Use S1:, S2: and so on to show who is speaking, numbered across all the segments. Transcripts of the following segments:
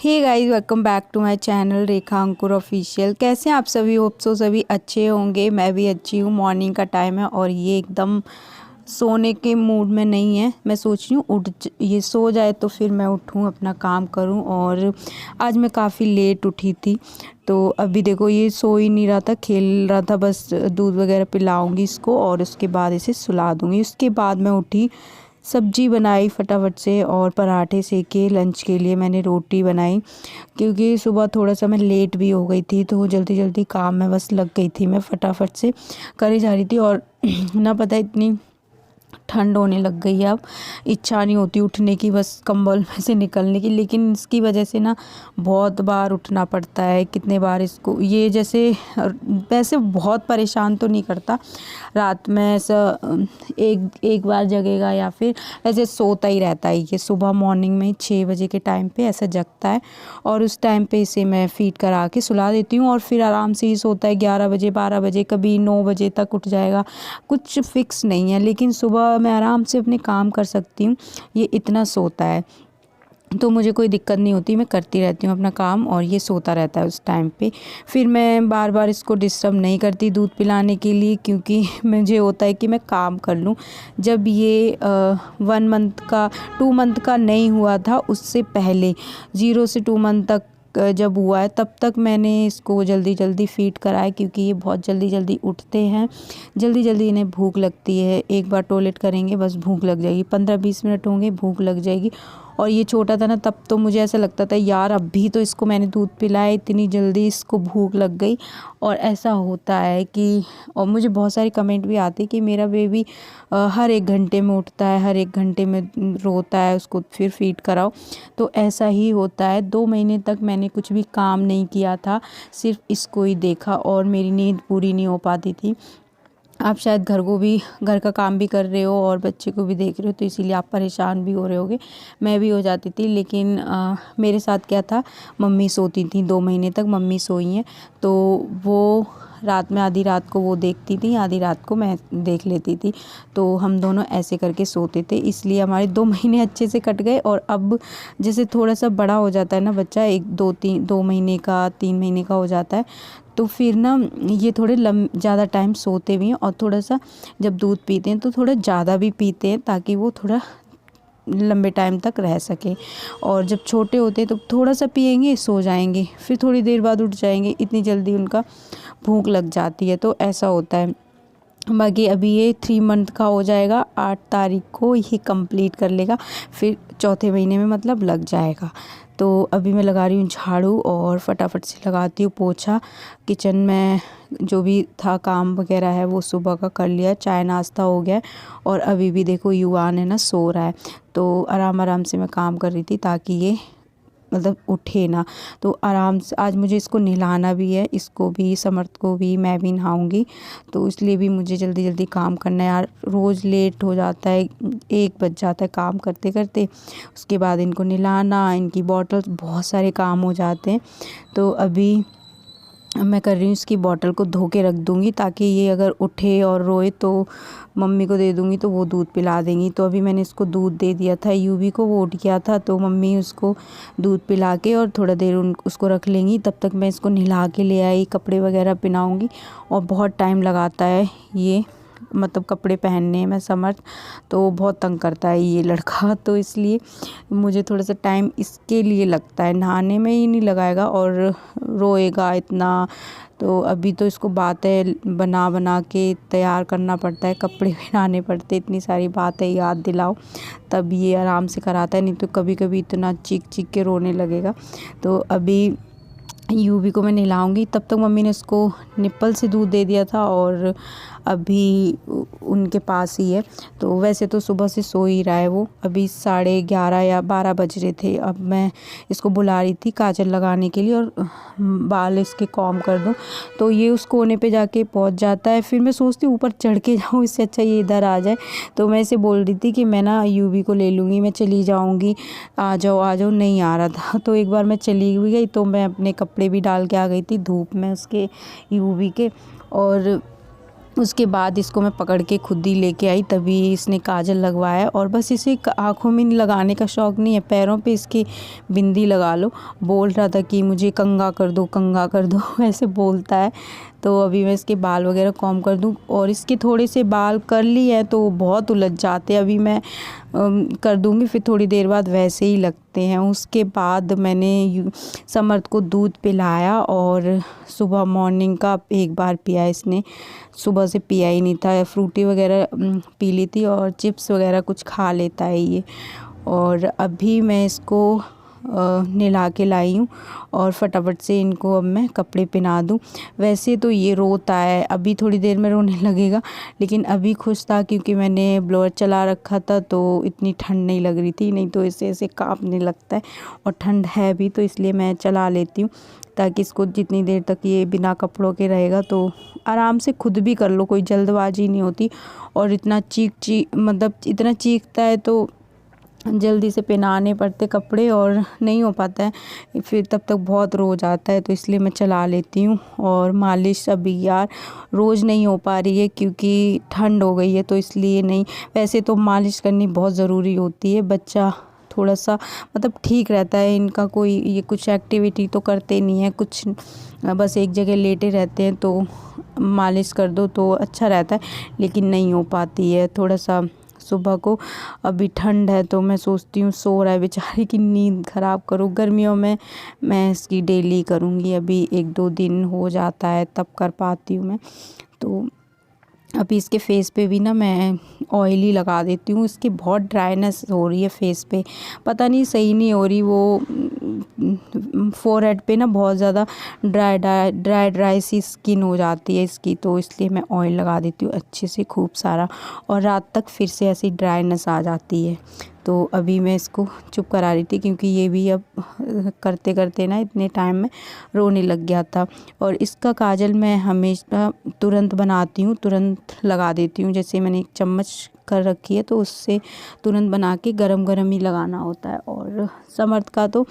S1: Hey guys, welcome back to my channel Rekha Ankur official. कैसे हैं आप सभी? होप सो सभी अच्छे होंगे। मैं भी अच्छी हूँ। मॉर्निंग का टाइम है और ये एकदम सोने के मूड में नहीं है। मैं सोच रही हूँ ये सो जाए तो फिर मैं उठूँ, अपना काम करूँ। और आज मैं काफ़ी लेट उठी थी, तो अभी देखो ये सो ही नहीं रहा था, खेल रहा था। बस दूध वगैरह पिलाऊंगी इसको और उसके बाद इसे सुला दूँगी। उसके बाद मैं उठी, सब्जी बनाई फटाफट से और पराठे सेके। लंच के लिए मैंने रोटी बनाई, क्योंकि सुबह थोड़ा सा मैं लेट भी हो गई थी, तो जल्दी जल्दी काम में बस लग गई थी। मैं फटाफट से करी जा रही थी और ना पता इतनी ठंड होने लग गई है। अब इच्छा नहीं होती उठने की, बस कंबल में से निकलने की। लेकिन इसकी वजह से ना बहुत बार उठना पड़ता है। कितने बार इसको ये जैसे वैसे बहुत परेशान तो नहीं करता। रात में ऐसा एक एक बार जगेगा या फिर ऐसे सोता ही रहता है। ये सुबह मॉर्निंग में 6 बजे के टाइम पे ऐसा जगता है और उस टाइम पे इसे मैं फीड करा के सुला देती हूँ और फिर आराम से ही सोता है। 11 बजे 12 बजे, कभी 9 बजे तक उठ जाएगा। कुछ फिक्स नहीं है, लेकिन सुबह मैं आराम से अपने काम कर सकती हूँ। ये इतना सोता है तो मुझे कोई दिक्कत नहीं होती, मैं करती रहती हूँ अपना काम और ये सोता रहता है उस टाइम पे। फिर मैं बार बार इसको डिस्टर्ब नहीं करती दूध पिलाने के लिए, क्योंकि मुझे होता है कि मैं काम कर लूँ। जब ये 1 मंथ का 2 मंथ का नहीं हुआ था, उससे पहले 0 से 2 मंथ तक जब हुआ है, तब तक मैंने इसको जल्दी जल्दी फीड कराया, क्योंकि ये बहुत जल्दी जल्दी उठते हैं। जल्दी जल्दी इन्हें भूख लगती है। एक बार टॉयलेट करेंगे बस भूख लग जाएगी, 15-20 मिनट होंगे भूख लग जाएगी। और ये छोटा था ना, तब तो मुझे ऐसा लगता था यार अभी तो इसको मैंने दूध पिलाया, इतनी जल्दी इसको भूख लग गई। और ऐसा होता है कि, और मुझे बहुत सारे कमेंट भी आते कि मेरा बेबी हर 1 घंटे में उठता है, हर 1 घंटे में रोता है, उसको फिर फीड कराओ। तो ऐसा ही होता है। 2 महीने तक मैंने कुछ भी काम नहीं किया था, सिर्फ इसको ही देखा और मेरी नींद पूरी नहीं हो पाती थी। आप शायद घर का काम भी कर रहे हो और बच्चे को भी देख रहे हो, तो इसीलिए आप परेशान भी हो रहे होगे। मैं भी हो जाती थी, लेकिन मेरे साथ क्या था, मम्मी सोती थी। 2 महीने तक मम्मी सोई हैं, तो वो रात में आधी रात को वो देखती थी, आधी रात को मैं देख लेती थी। तो हम दोनों ऐसे करके सोते थे, इसलिए हमारे 2 महीने अच्छे से कट गए। और अब जैसे थोड़ा सा बड़ा हो जाता है ना बच्चा, 2 महीने का 3 महीने का हो जाता है, तो फिर ना ये थोड़े ज़्यादा टाइम सोते भी हैं और थोड़ा सा जब दूध पीते हैं तो थोड़ा ज़्यादा भी पीते हैं, ताकि वो थोड़ा लंबे टाइम तक रह सके। और जब छोटे होते हैं तो थोड़ा सा पिएंगे, सो जाएंगे, फिर थोड़ी देर बाद उठ जाएंगे। इतनी जल्दी उनका भूख लग जाती है, तो ऐसा होता है। बाकी अभी ये 3 मंथ का हो जाएगा, 8 तारीख को ही कंप्लीट कर लेगा, फिर चौथे महीने में मतलब लग जाएगा। तो अभी मैं लगा रही हूँ झाड़ू और फटाफट से लगाती हूँ पोछा। किचन में जो भी था काम वगैरह है वो सुबह का कर लिया, चाय नाश्ता हो गया। और अभी भी देखो युवान है ना, सो रहा है, तो आराम आराम से मैं काम कर रही थी ताकि ये मतलब उठे ना। तो आराम से आज मुझे इसको नहलाना भी है, इसको भी, समर्थ को भी, मैं भी नहाऊंगी। तो इसलिए भी मुझे जल्दी जल्दी काम करना है यार। रोज़ लेट हो जाता है, 1 बज जाता है काम करते करते। उसके बाद इनको नहलाना, इनकी बॉटल्स, बहुत सारे काम हो जाते हैं। तो अभी मैं कर रही हूँ, इसकी बॉटल को धो के रख दूँगी, ताकि ये अगर उठे और रोए तो मम्मी को दे दूँगी तो वो दूध पिला देंगी। तो अभी मैंने इसको दूध दे दिया था यूवी को, वो उठ गया था, तो मम्मी उसको दूध पिला के और थोड़ा देर उसको रख लेंगी। तब तक मैं इसको नहला के ले आई, कपड़े वगैरह पहनाऊँगी। और बहुत टाइम लगाता है ये, मतलब कपड़े पहनने में समर्थ, तो बहुत तंग करता है ये लड़का। तो इसलिए मुझे थोड़ा सा टाइम इसके लिए लगता है, नहाने में ही नहीं लगाएगा और रोएगा इतना। तो अभी तो इसको बातें बना बना के तैयार करना पड़ता है, कपड़े पहनाने पड़ते, इतनी सारी बातें याद दिलाओ तब ये आराम से कराता है, नहीं तो कभी कभी इतना चीख चीख के रोने लगेगा। तो अभी यूवी को मैं नहलाऊंगी, तब तक मम्मी ने उसको निप्पल से दूध दे दिया था और अभी उनके पास ही है। तो वैसे तो सुबह से सो ही रहा है वो। अभी 11:30 या 12 बज रहे थे। अब मैं इसको बुला रही थी काजल लगाने के लिए और बाल इसके कॉम कर दूं, तो ये उस कोने पे जाके पहुंच जाता है। फिर मैं सोचती हूँ ऊपर चढ़ के जाऊँ, इससे अच्छा ये इधर आ जाए। तो मैं इसे बोल रही थी कि मैं ना यूवी को ले लूँगी, मैं चली जाऊँगी, आ जाओ, नहीं आ रहा था। तो एक बार मैं चली भी गई, तो मैं अपने कपड़े भी डाल के आ गई थी धूप में उसके, यूवी के। और उसके बाद इसको मैं पकड़ के खुद ही लेके आई, तभी इसने काजल लगवाया। और बस इसे आँखों में लगाने का शौक़ नहीं है, पैरों पे इसकी बिंदी लगा लो। बोल रहा था कि मुझे कंघा कर दो, कंघा कर दो ऐसे बोलता है। तो अभी मैं इसके बाल वगैरह कॉम कर दूँ, और इसके थोड़े से बाल कर्ली हैं तो बहुत उलझ जाते हैं। अभी मैं कर दूँगी, फिर थोड़ी देर बाद वैसे ही लगते हैं। उसके बाद मैंने समर्थ को दूध पिलाया, और सुबह मॉर्निंग का एक बार पिया इसने, सुबह से पिया ही नहीं था। फ्रूटी वगैरह पी ली थी, और चिप्स वगैरह कुछ खा लेता है ये। और अभी मैं इसको नहला के लाई हूँ, और फटाफट से इनको अब मैं कपड़े पहना दूँ। वैसे तो ये रोता है, अभी थोड़ी देर में रोने लगेगा, लेकिन अभी खुश था क्योंकि मैंने ब्लोअर चला रखा था तो इतनी ठंड नहीं लग रही थी, नहीं तो इसे ऐसे कांपने लगता है। और ठंड है भी, तो इसलिए मैं चला लेती हूँ, ताकि इसको जितनी देर तक ये बिना कपड़ों के रहेगा तो आराम से खुद भी कर लो, कोई जल्दबाजी नहीं होती। और इतना मतलब इतना चीखता है तो जल्दी से पहनाने पड़ते कपड़े, और नहीं हो पाता है, फिर तब तक बहुत रो जाता है, तो इसलिए मैं चला लेती हूँ। और मालिश अभी यार रोज़ नहीं हो पा रही है क्योंकि ठंड हो गई है, तो इसलिए नहीं। वैसे तो मालिश करनी बहुत ज़रूरी होती है, बच्चा थोड़ा सा मतलब ठीक रहता है, इनका कोई ये कुछ एक्टिविटी तो करते नहीं है, कुछ बस एक जगह लेटे रहते हैं, तो मालिश कर दो तो अच्छा रहता है, लेकिन नहीं हो पाती है। थोड़ा सा सुबह को अभी ठंड है तो मैं सोचती हूँ सो रहा है बेचारे की नींद ख़राब करूँ। गर्मियों में मैं इसकी डेली करूँगी, अभी 1-2 दिन हो जाता है तब कर पाती हूँ मैं। तो अभी इसके फेस पे भी ना मैं ऑयल ही लगा देती हूँ, इसकी बहुत ड्राइनेस हो रही है फेस पे, पता नहीं सही नहीं हो रही। वो फोरहेड पे ना बहुत ज़्यादा ड्राई सी स्किन हो जाती है इसकी, तो इसलिए मैं ऑयल लगा देती हूँ अच्छे से खूब सारा, और रात तक फिर से ऐसी ड्राइनेस आ जाती है। तो अभी मैं इसको चुप करा रही थी क्योंकि ये भी अब करते करते ना इतने टाइम में रोने लग गया था। और इसका काजल मैं हमेशा तुरंत बनाती हूँ, तुरंत लगा देती हूँ। जैसे मैंने एक चम्मच कर रखी है तो उससे तुरंत बना के गरम गरम ही लगाना होता है। और समर्थ का तो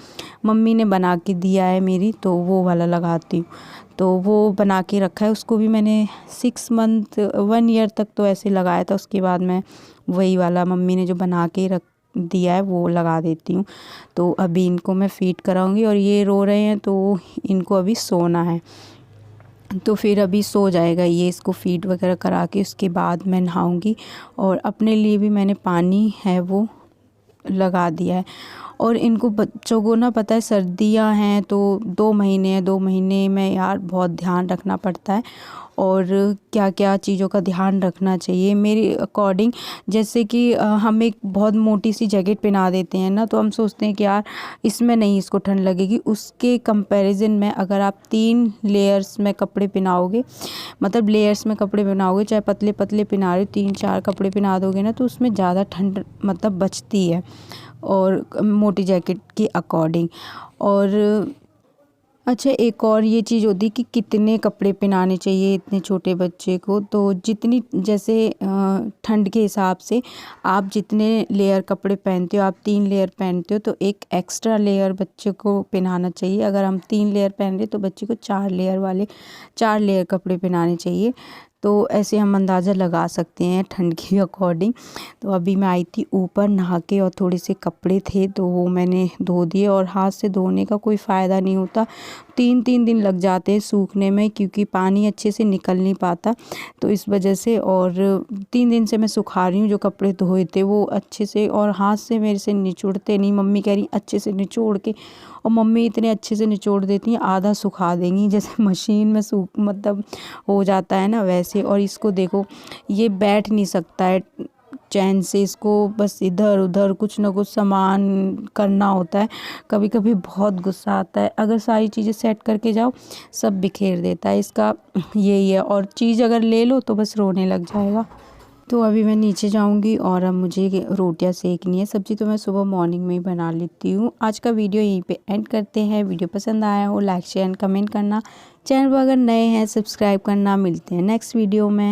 S1: मम्मी ने बना के दिया है मेरी, तो वो वाला लगाती हूँ। तो वो बना के रखा है, उसको भी मैंने 6 मंथ 1 ईयर तक तो ऐसे लगाया था। उसके बाद मैं वही वाला मम्मी ने जो बना के रख दिया है वो लगा देती हूँ। तो अभी इनको मैं फीड कराऊंगी, और ये रो रहे हैं तो इनको अभी सोना है, तो फिर अभी सो जाएगा ये। इसको फीड वगैरह करा के उसके बाद मैं नहाऊंगी, और अपने लिए भी मैंने पानी है वो लगा दिया है। और इनको बच्चों को ना पता है सर्दियां हैं तो 2 महीने हैं, 2 महीने में यार बहुत ध्यान रखना पड़ता है, और क्या क्या चीज़ों का ध्यान रखना चाहिए मेरे अकॉर्डिंग। जैसे कि हम एक बहुत मोटी सी जैकेट पहना देते हैं ना, तो हम सोचते हैं कि यार इसमें नहीं इसको ठंड लगेगी, उसके कंपैरिजन में अगर आप 3 लेयर्स में कपड़े पहनाओगे, मतलब लेयर्स में कपड़े पहनाओगे, चाहे पतले पतले पहना रहे हो, 3-4 कपड़े पहना दोगे ना, तो उसमें ज़्यादा ठंड मतलब बचती है, और मोटी जैकेट के अकॉर्डिंग। और अच्छा, एक और ये चीज़ होती है कि कितने कपड़े पहनाने चाहिए इतने छोटे बच्चे को। तो जितनी जैसे ठंड के हिसाब से आप जितने लेयर कपड़े पहनते हो, आप 3 लेयर पहनते हो तो एक एक्स्ट्रा लेयर बच्चे को पहनाना चाहिए। अगर हम 3 लेयर पहन रहे तो बच्चे को 4 लेयर कपड़े पहनाने चाहिए। तो ऐसे हम अंदाज़ा लगा सकते हैं ठंड के अकॉर्डिंग। तो अभी मैं आई थी ऊपर नहा के, और थोड़े से कपड़े थे तो वो मैंने धो दिए। और हाथ से धोने का कोई फ़ायदा नहीं होता, 3-3 दिन लग जाते हैं सूखने में, क्योंकि पानी अच्छे से निकल नहीं पाता, तो इस वजह से। और 3 दिन से मैं सुखा रही हूँ, जो कपड़े धोए थे वो अच्छे से, और हाथ से मेरे से निचोड़ते नहीं। मम्मी कह रही अच्छे से निचोड़ के, और मम्मी इतने अच्छे से निचोड़ देती हैं, आधा सुखा देंगी, जैसे मशीन में मतलब हो जाता है ना वैसे। और इसको देखो, ये बैठ नहीं सकता है चैन से, इसको बस इधर उधर कुछ ना कुछ सामान करना होता है। कभी कभी बहुत गुस्सा आता है, अगर सारी चीज़ें सेट करके जाओ सब बिखेर देता है, इसका यही है। और चीज़ अगर ले लो तो बस रोने लग जाएगा। तो अभी मैं नीचे जाऊंगी, और अब मुझे रोटियां सेकनी है। सब्ज़ी तो मैं सुबह मॉर्निंग में ही बना लेती हूँ। आज का वीडियो यहीं पे एंड करते हैं। वीडियो पसंद आया हो लाइक शेयर एंड कमेंट करना, चैनल पर अगर नए हैं सब्सक्राइब करना। मिलते हैं नेक्स्ट वीडियो में।